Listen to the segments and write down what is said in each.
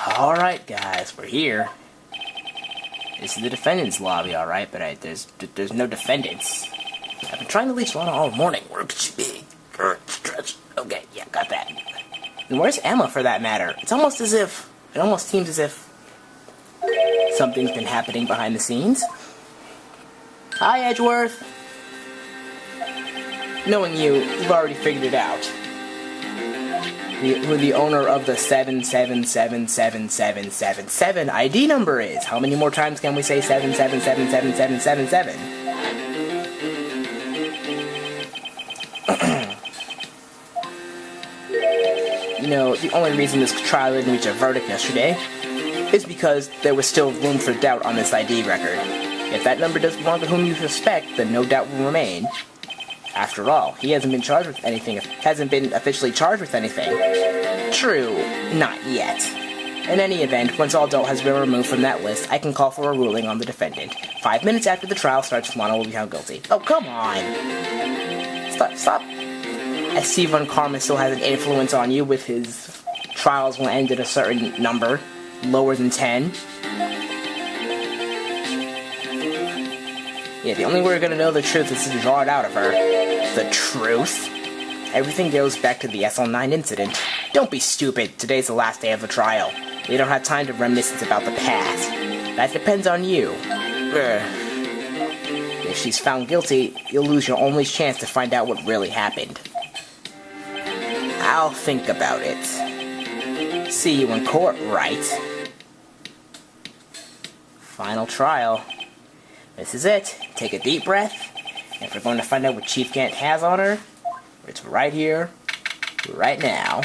Alright guys, we're here. This is the defendant's lobby, alright, but there's no defendants. I've been trying to reach Lana all morning. Where could she be? Stretch. Okay, yeah, got that. And where's Emma for that matter? It almost seems as if something's been happening behind the scenes. Hi, Edgeworth. Knowing you've already figured it out. Who the owner of the 7777777 ID number is. How many more times can we say 7777777? You know, the only reason this trial didn't reach a verdict yesterday is because there was still room for doubt on this ID record. If that number does belong to whom you suspect, then no doubt will remain. After all, he hasn't been charged with anything, hasn't been officially charged with anything. True, not yet. In any event, once all doubt has been removed from that list, I can call for a ruling on the defendant. 5 minutes after the trial starts, Lana will be found guilty. Oh, come on! Stop. I see Von Karma still has an influence on you with his trials will end at a certain number, lower than 10. Yeah, the only way we're gonna know the truth is to draw it out of her. The truth? Everything goes back to the SL9 incident. Don't be stupid. Today's the last day of the trial. We don't have time to reminisce about the past. That depends on you. If she's found guilty, you'll lose your only chance to find out what really happened. I'll think about it. See you in court, Wright. Final trial. This is it. Take a deep breath. And if we're going to find out what Chief Gant has on her, it's right here, right now.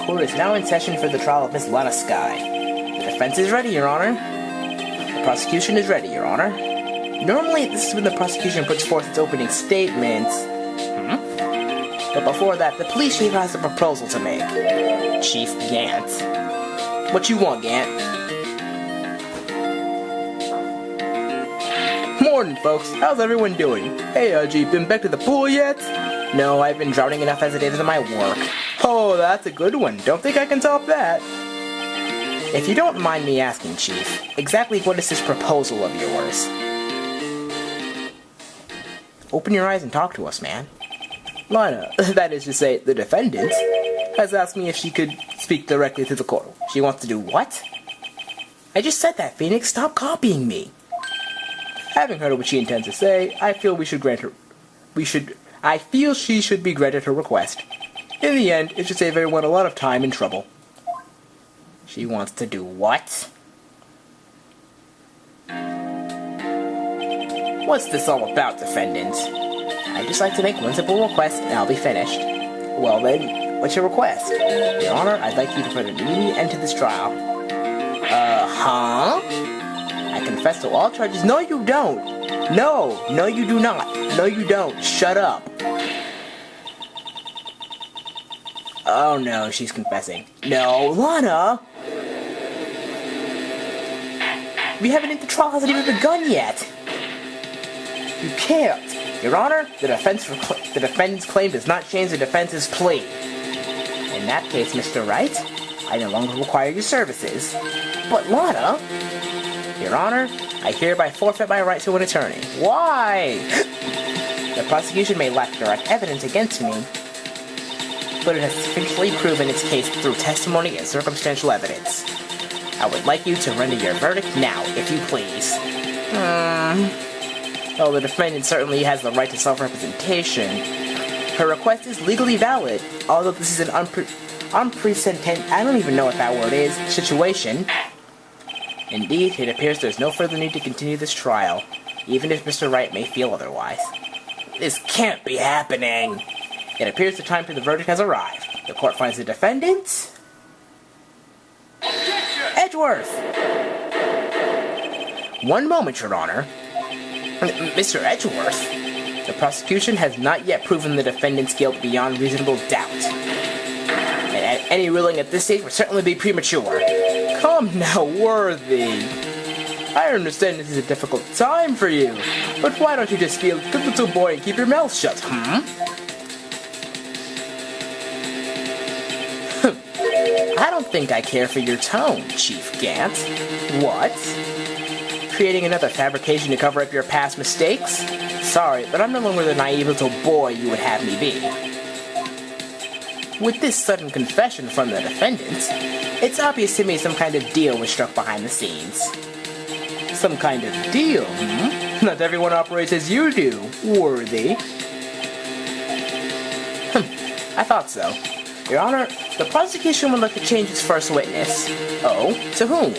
Court is now in session for the trial of Miss Lana Skye. The defense is ready, Your Honor. The prosecution is ready, Your Honor. Normally, this is when the prosecution puts forth its opening statement. But before that, the police chief has a proposal to make. Chief Gant. What you want, Gant? Morning, folks. How's everyone doing? Hey, Chief, been back to the pool yet? No, I've been drowning enough as it is in my work. Oh, that's a good one. Don't think I can top that. If you don't mind me asking, Chief, exactly what is this proposal of yours? Open your eyes and talk to us, man. Lana, that is to say, the defendant, has asked me if she could speak directly to the court. She wants to do what? I just said that, Phoenix. Stop copying me. Having heard what she intends to say, I feel she should be granted her request. In the end, it should save everyone a lot of time and trouble. She wants to do what? What's this all about, defendant? I'd just like to make one simple request, and I'll be finished. Well then, what's your request? Your Honor, I'd like you to put an immediate end to this trial. Huh? I confess to all charges. No, you don't! No, you do not. No, you don't. Shut up. Oh no, she's confessing. No, Lana! We haven't, the trial hasn't even begun yet! You can't! Your Honor, the defendant's claim does not change the defense's plea. In that case, Mr. Wright, I no longer require your services. But Lana! Your Honor, I hereby forfeit my right to an attorney. Why? The prosecution may lack direct evidence against me, but it has sufficiently proven its case through testimony and circumstantial evidence. I would like you to render your verdict now, if you please. Well, the defendant certainly has the right to self-representation. Her request is legally valid, although this is an unprecedented, I don't even know what that word is, situation. Indeed, it appears there's no further need to continue this trial, even if Mr. Wright may feel otherwise. This can't be happening! It appears the time for the verdict has arrived. The court finds the defendant... Edgeworth! One moment, Your Honor. Mr. Edgeworth, the prosecution has not yet proven the defendant's guilt beyond reasonable doubt. And any ruling at this stage would certainly be premature. Come now, Worthy. I understand this is a difficult time for you, but why don't you just be a good little boy and keep your mouth shut, I don't think I care for your tone, Chief Gant. What? Creating another fabrication to cover up your past mistakes? Sorry, but I'm no longer the naive little boy you would have me be. With this sudden confession from the defendant, it's obvious to me some kind of deal was struck behind the scenes. Some kind of deal, Not everyone operates as you do, Worthy. I thought so. Your Honor, the prosecution would like to change its first witness. Oh? To whom?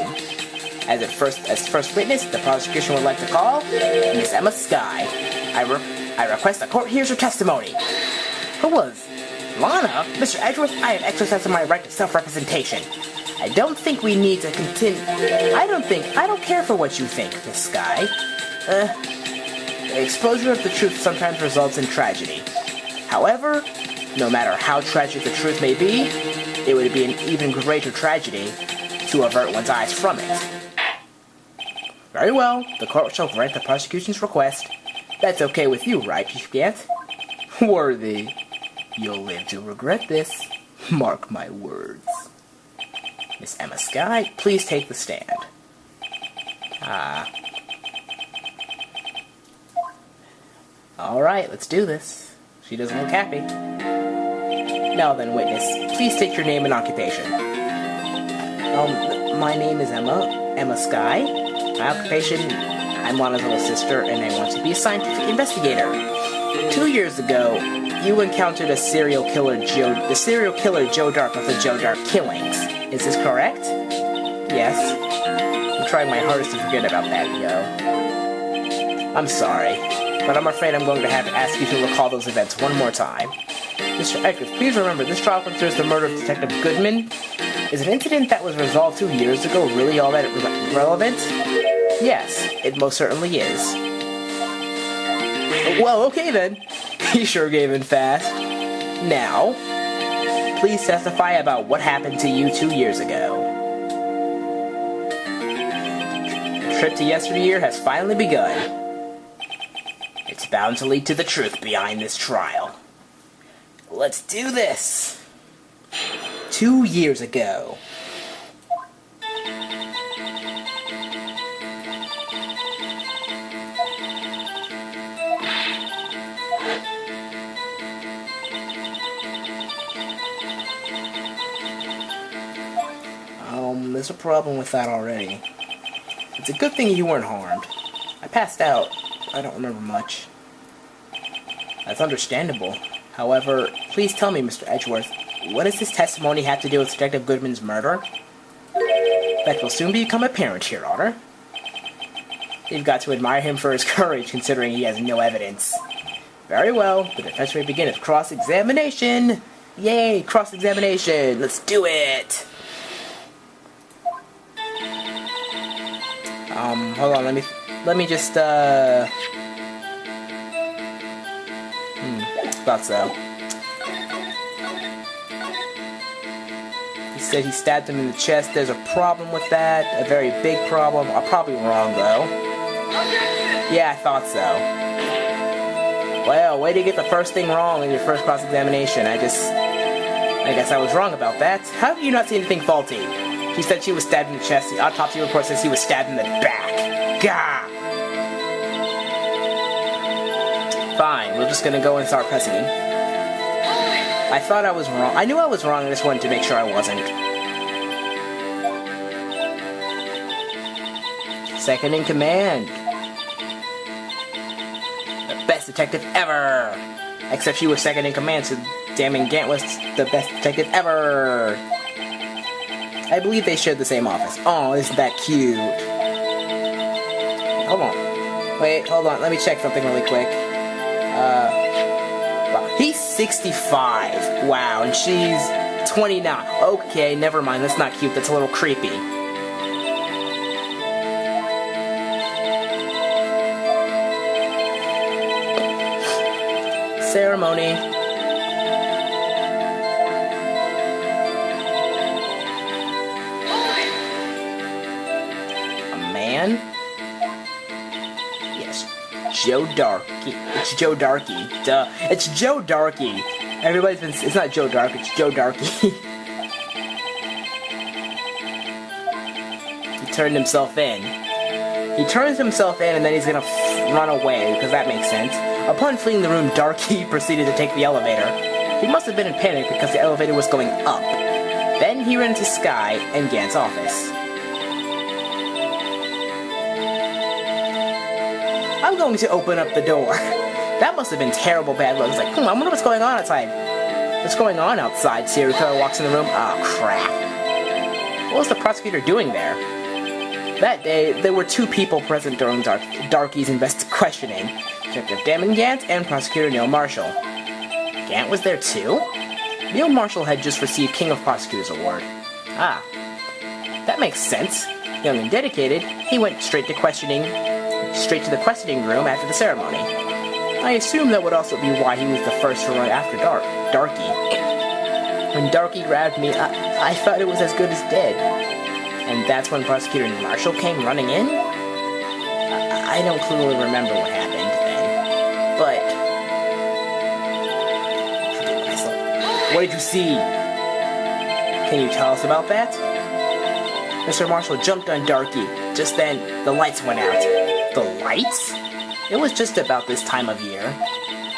As first witness, the prosecution would like to call Miss Emma Skye. I request the court hears her testimony. Who was? Lana? Mr. Edgeworth, I am exercising my right to self-representation. I don't think we need to continue. I don't care for what you think, Miss Skye. The exposure of the truth sometimes results in tragedy. However, no matter how tragic the truth may be, it would be an even greater tragedy to avert one's eyes from it. Very well, the court shall grant the prosecution's request. That's okay with you, right, Chief Gant? Worthy. You'll live to regret this. Mark my words. Miss Emma Skye, please take the stand. Alright, let's do this. She doesn't look happy. Now then, witness, please state your name and occupation. My name is Emma Skye. My occupation, I'm Lana's little sister, and I want to be a scientific investigator. 2 years ago, you encountered the serial killer Joe Dark of the Joe Dark killings. Is this correct? Yes. I'm trying my hardest to forget about that, yo. I'm sorry, but I'm afraid I'm going to have to ask you to recall those events one more time. Mr. Edgeworth, please remember, this trial concerns the murder of Detective Goodman. Is an incident that was resolved 2 years ago really all that relevant? Yes, it most certainly is. Well, okay then. He sure gave in fast. Now, please testify about what happened to you 2 years ago. The trip to yesteryear has finally begun. It's bound to lead to the truth behind this trial. Let's do this! 2 years ago. There's a problem with that already. It's a good thing you weren't harmed. I passed out. I don't remember much. That's understandable. However, please tell me, Mr. Edgeworth, what does this testimony have to do with Detective Goodman's murder? That will soon become apparent, Your Honor. You've got to admire him for his courage, considering he has no evidence. Very well, the defense may begin its cross-examination. Yay, cross-examination. Let's do it. Hold on, let me just, thought so. He said he stabbed him in the chest. There's a problem with that. A very big problem. I'm probably wrong, though. Yeah, I thought so. Well, way to get the first thing wrong in your first cross-examination. I guess I was wrong about that. How have you not seen anything faulty? She said she was stabbed in the chest. The autopsy report says he was stabbed in the back. Gah! Fine, we're just gonna go and start pressing him. I thought I was wrong. I knew I was wrong, I just wanted to make sure I wasn't. Second in command. The best detective ever! Except she was second in command, so damning Gant was the best detective ever! I believe they shared the same office. Oh, isn't that cute? Hold on. Wait, hold on. Let me check something really quick. Wow. He's 65. Wow, and she's 29. Okay, never mind. That's not cute. That's a little creepy. Ceremony. A man? Joe Darky. It's Joe Darky. Duh. It's Joe Darky. Everybody's been... It's not Joe Dark, it's Joe Darky. He turned himself in. He turns himself in and then he's gonna run away, because that makes sense. Upon fleeing the room, Darky proceeded to take the elevator. He must have been in panic because the elevator was going up. Then he ran into Sky and Gant's office. I'm going to open up the door. That must have been terrible bad luck. It's like, I wonder what's going on outside. What's going on outside? Serial killer walks in the room. Oh, crap. What was the prosecutor doing there? That day, there were 2 people present during Darky's questioning. Detective Damon Gant and Prosecutor Neil Marshall. Gant was there too? Neil Marshall had just received King of Prosecutors Award. Ah. That makes sense. Young and dedicated, he went straight to the questioning room after the ceremony. I assume that would also be why he was the first to run after Darky. When Darky grabbed me, I thought it was as good as dead. And that's when Prosecutor Marshall came running in? I don't clearly remember what happened then. But... what did you see? Can you tell us about that? Mr. Marshall jumped on Darky. Just then, the lights went out. The lights? It was just about this time of year.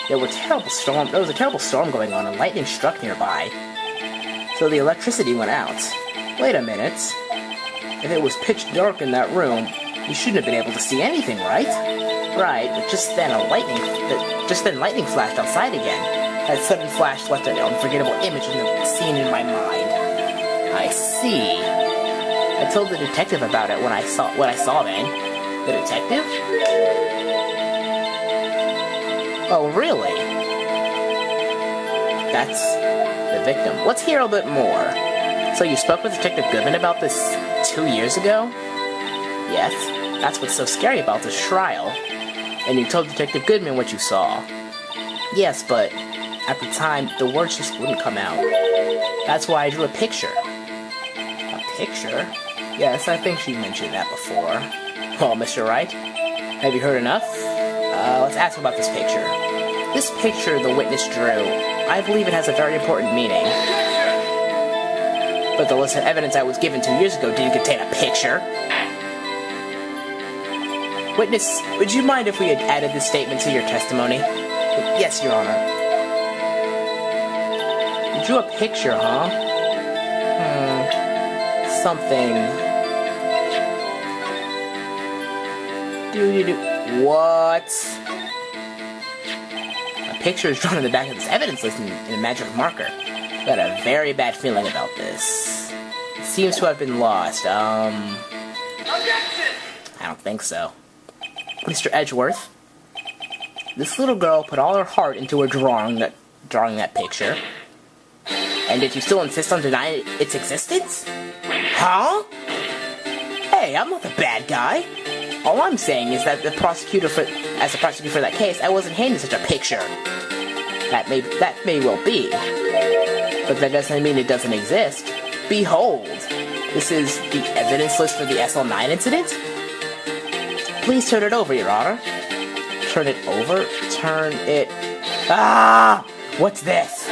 There was a terrible storm going on and lightning struck nearby. So the electricity went out. Wait a minute. If it was pitch dark in that room, you shouldn't have been able to see anything, right? Right, but just then lightning flashed outside again. That sudden flash left an unforgettable image in the scene in my mind. I see. I told the detective about it when I saw then. The detective? Oh, really? That's the victim. Let's hear a bit more. So you spoke with Detective Goodman about this 2 years ago? Yes, that's what's so scary about this trial. And you told Detective Goodman what you saw. Yes, but at the time, the words just wouldn't come out. That's why I drew a picture. A picture? Yes, I think she mentioned that before. Well, Mr. Wright, have you heard enough? Let's ask about this picture. This picture the witness drew, I believe it has a very important meaning. But the list of evidence I was given 2 years ago didn't contain a picture. Witness, would you mind if we had added this statement to your testimony? Yes, Your Honor. You drew a picture, huh? Something. What? A picture is drawn on the back of this evidence list in a magic marker. I got a very bad feeling about this. It seems to have been lost. Objection! I don't think so. Mr. Edgeworth, this little girl put all her heart into her drawing that picture. And did you still insist on denying its existence? Huh? Hey, I'm not the bad guy. All I'm saying is that as the prosecutor for that case, I wasn't handed such a picture. That may well be. But that doesn't mean it doesn't exist. Behold, this is the evidence list for the SL9 incident. Please turn it over, Your Honor. Turn it over? Turn it... Ah! What's this?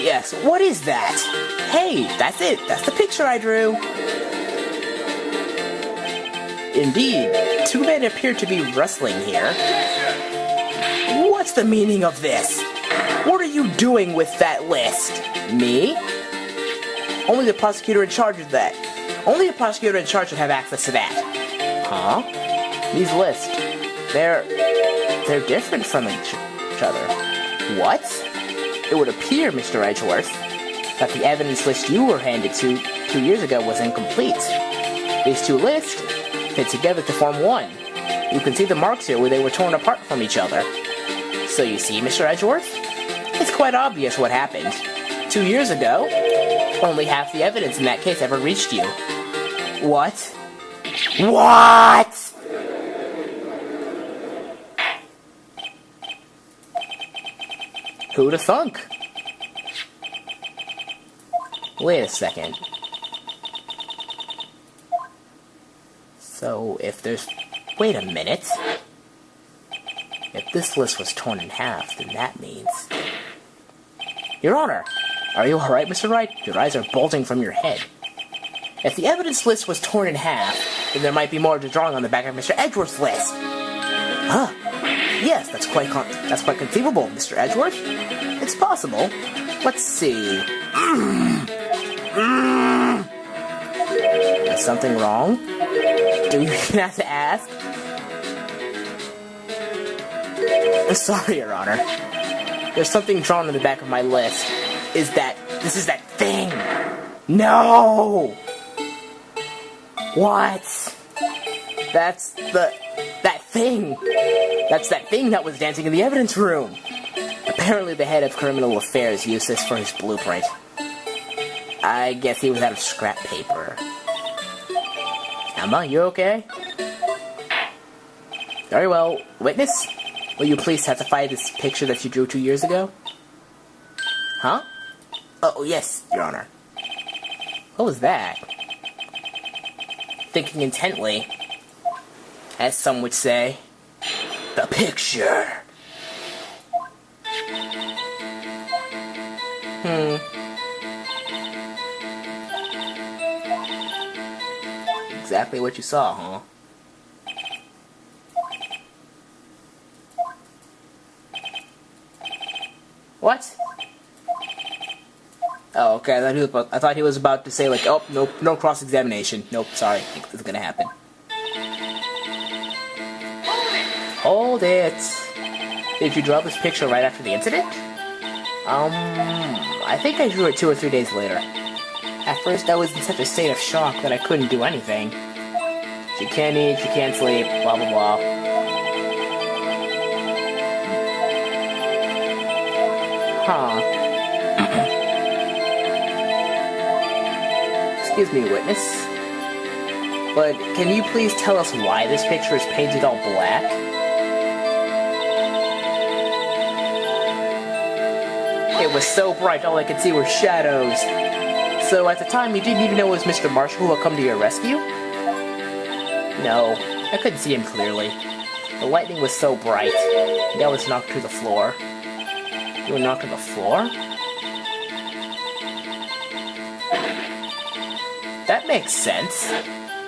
Yes, what is that? Hey, that's it. That's the picture I drew. Indeed, 2 men appear to be wrestling here. What's the meaning of this? What are you doing with that list? Me? Only the prosecutor in charge of that. Only the prosecutor in charge would have access to that. Huh? These lists, they're different from each other. What? It would appear, Mr. Edgeworth, that the evidence list you were handed 2 years ago was incomplete. These 2 lists fit together to form one. You can see the marks here where they were torn apart from each other. So you see, Mr. Edgeworth? It's quite obvious what happened. 2 years ago, only half the evidence in that case ever reached you. What? What? Who'd have thunk? Wait a second. So So, if there's... Wait a minute. If this list was torn in half, then that means... Your Honor! Are you alright, Mr. Wright? Your eyes are bulging from your head. If the evidence list was torn in half, then there might be more to drawing on the back of Mr. Edgeworth's list. Huh? Yes, that's quite conceivable, Mr. Edgeworth. It's possible. Let's see. Is something wrong? Do you even have to ask? Sorry, Your Honor. There's something drawn on the back of my list. This is that thing! No! What? That's that thing! That's that thing that was dancing in the evidence room! Apparently the head of criminal affairs used this for his blueprint. I guess he was out of scrap paper. Emma, you okay? Very well. Witness? Will you please testify this picture that you drew 2 years ago? Huh? Oh, yes, Your Honor. What was that? Thinking intently, as some would say, the picture. Exactly what you saw, huh? What? Oh, okay. I thought he was about to say, like, oh, nope, no cross-examination. Nope, sorry. It's gonna happen. Hold it! Did you draw this picture right after the incident? I think I drew it 2 or 3 days later. At first, I was in such a state of shock that I couldn't do anything. She can't eat, she can't sleep, blah blah blah. Huh. Excuse me, witness. But can you please tell us why this picture is painted all black? It was so bright, all I could see were shadows. So at the time, you didn't even know it was Mr. Marshall who had come to your rescue? No, I couldn't see him clearly. The lightning was so bright, and I was knocked to the floor. You were knocked to the floor? That makes sense.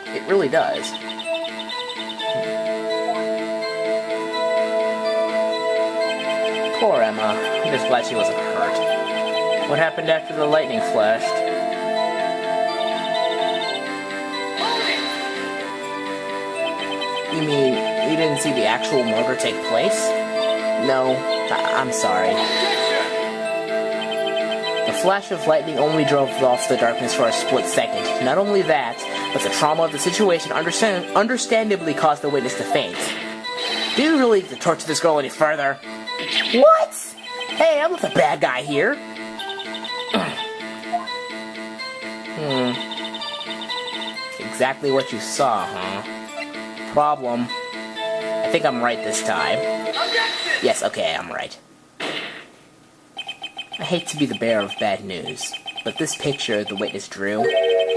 It really does. Poor Emma. I'm just glad she wasn't hurt. What happened after the lightning flashed? You mean you didn't see the actual murder take place? No, I'm sorry. The flash of lightning only drove off the darkness for a split second. Not only that, but the trauma of the situation understandably caused the witness to faint. Do you really need to torture this girl any further? What? Hey, I'm not the bad guy here. Exactly what you saw, huh? Problem. I think I'm right this time. Yes, okay, I'm right. I hate to be the bearer of bad news, but this picture the witness drew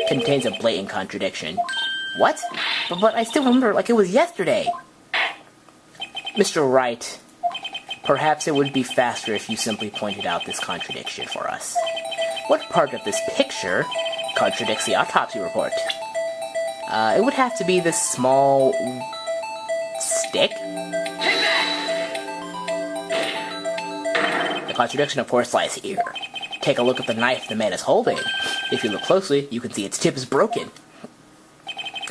contains a blatant contradiction. What? But I still remember it like it was yesterday. Mr. Wright, perhaps it would be faster if you simply pointed out this contradiction for us. What part of this picture contradicts the autopsy report? It would have to be this small... stick? The contradiction, of course, lies here. Take a look at the knife the man is holding. If you look closely, you can see its tip is broken.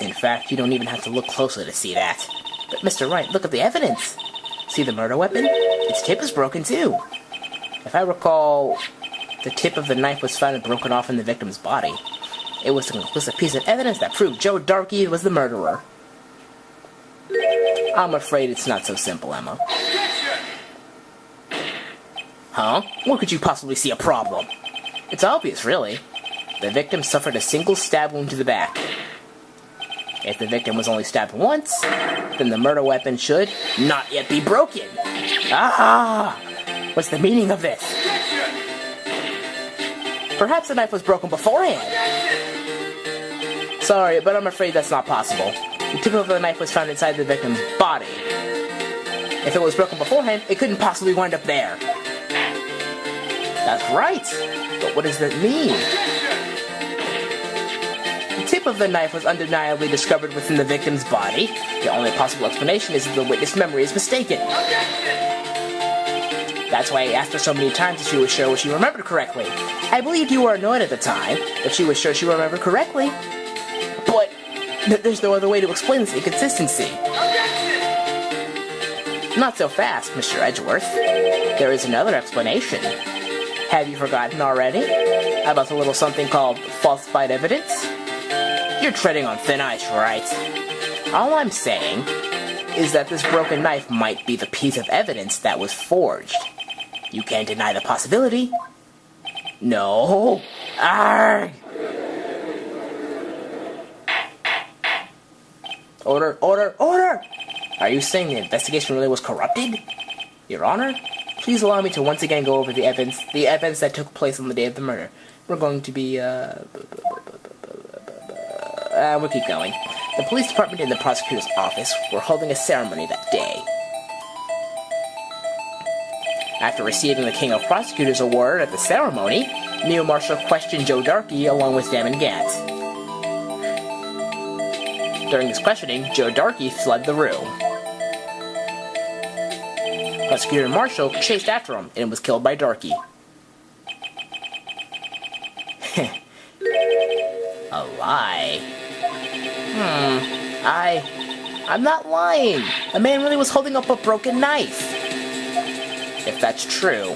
In fact, you don't even have to look closely to see that. But Mr. Wright, look at the evidence. See the murder weapon? Its tip is broken too. If I recall, the tip of the knife was found and broken off in the victim's body. It was a conclusive piece of evidence that proved Joe Darkey was the murderer. I'm afraid it's not so simple, Emma. Huh? Where could you possibly see a problem? It's obvious, really. The victim suffered a single stab wound to the back. If the victim was only stabbed once, then the murder weapon should not yet be broken. Ah! What's the meaning of this? Perhaps the knife was broken beforehand. Sorry, but I'm afraid that's not possible. The tip of the knife was found inside the victim's body. If it was broken beforehand, it couldn't possibly wind up there. That's right. But what does that mean? The tip of the knife was undeniably discovered within the victim's body. The only possible explanation is that the witness' memory is mistaken. That's why I asked her so many times if she was sure she remembered correctly. I believed you were annoyed at the time, but she was sure she remembered correctly. But there's no other way to explain this inconsistency. Not so fast, Mr. Edgeworth. There is another explanation. Have you forgotten already? About the little something called falsified evidence? You're treading on thin ice, right? All I'm saying is that this broken knife might be the piece of evidence that was forged. You can't deny the possibility. No. Arrgh! Order, order, order! Are you saying the investigation really was corrupted? Your Honor, please allow me to once again go over the events that took place on the day of the murder. We're going to be, we'll keep going. The police department and the prosecutor's office were holding a ceremony that day. After receiving the King of Prosecutors Award at the ceremony, Neil Marshall questioned Joe Darkey along with Damon Gant. During this questioning, Joe Darkey fled the room. Prosecutor Marshall chased after him and was killed by Darkey. A lie? I'm not lying. A man really was holding up a broken knife. If that's true,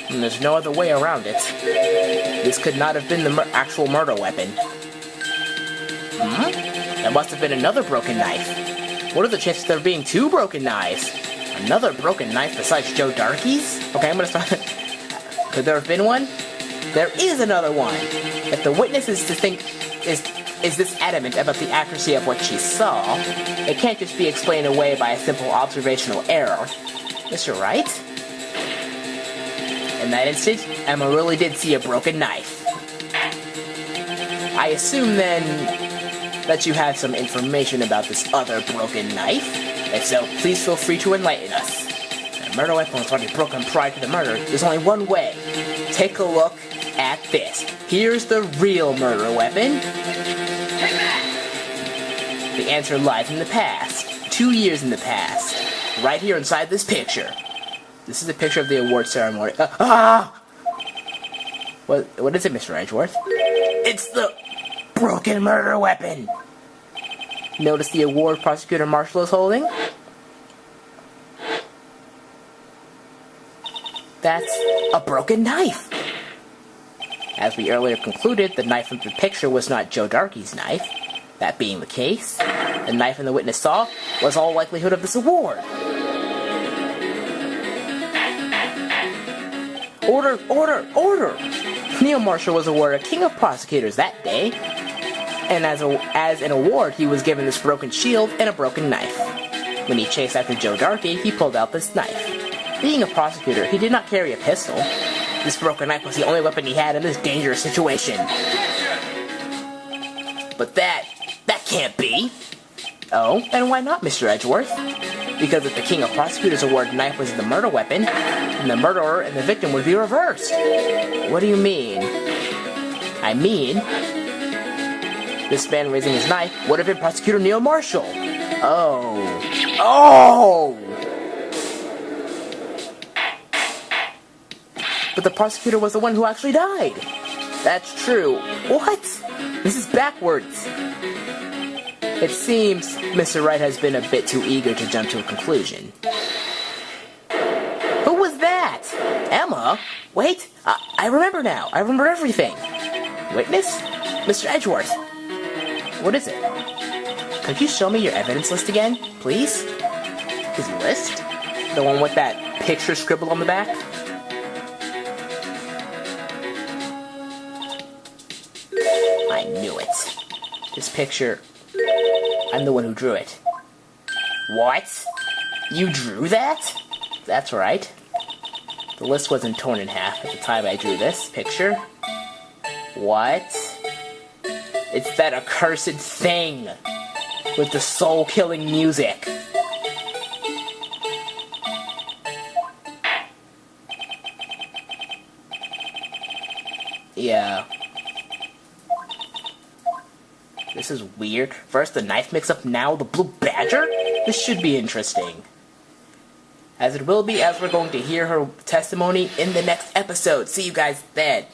then there's no other way around it. This could not have been the actual murder weapon. There must have been another broken knife. What are the chances of there being two broken knives? Another broken knife besides Joe Darkey's? Okay, I'm gonna start. Could there have been one? There is another one. If the witness is this adamant about the accuracy of what she saw, it can't just be explained away by a simple observational error. Mr. Wright? In that instant, Emma really did see a broken knife. I assume then that you have some information about this other broken knife. If so, please feel free to enlighten us. The murder weapon was already broken prior to the murder. There's only one way. Take a look at this. Here's the real murder weapon. The answer lies in the past. 2 years in the past. Right here inside this picture. This is a picture of the award ceremony. What is it, Mr. Edgeworth? It's the broken murder weapon. Notice the award Prosecutor Marshall is holding? That's a broken knife. As we earlier concluded, the knife in the picture was not Joe Darkey's knife. That being the case, the knife in the witness saw was all likelihood of this award. Order, order, order! Neil Marshall was awarded King of Prosecutors that day, and as an award, he was given this broken shield and a broken knife. When he chased after Joe Darkey, he pulled out this knife. Being a prosecutor, he did not carry a pistol. This broken knife was the only weapon he had in this dangerous situation. But that can't be. Oh, and why not, Mr. Edgeworth? Because if the King of Prosecutors Award knife was the murder weapon, then the murderer and the victim would be reversed. What do you mean? I mean, this man raising his knife would have been Prosecutor Neil Marshall. Oh. But the prosecutor was the one who actually died. That's true. What? This is backwards. It seems Mr. Wright has been a bit too eager to jump to a conclusion. Who was that? Emma? Wait, I remember now. I remember everything. Witness? Mr. Edgeworth. What is it? Could you show me your evidence list again, please? His list? The one with that picture scribbled on the back? I knew it. This picture, I'm the one who drew it. What? You drew that? That's right. The list wasn't torn in half at the time I drew this picture. What? It's that accursed thing. with the soul-killing music. Yeah. This is weird. First the knife mix-up, now the blue badger? This should be interesting. As it will be, as we're going to hear her testimony in the next episode. See you guys then.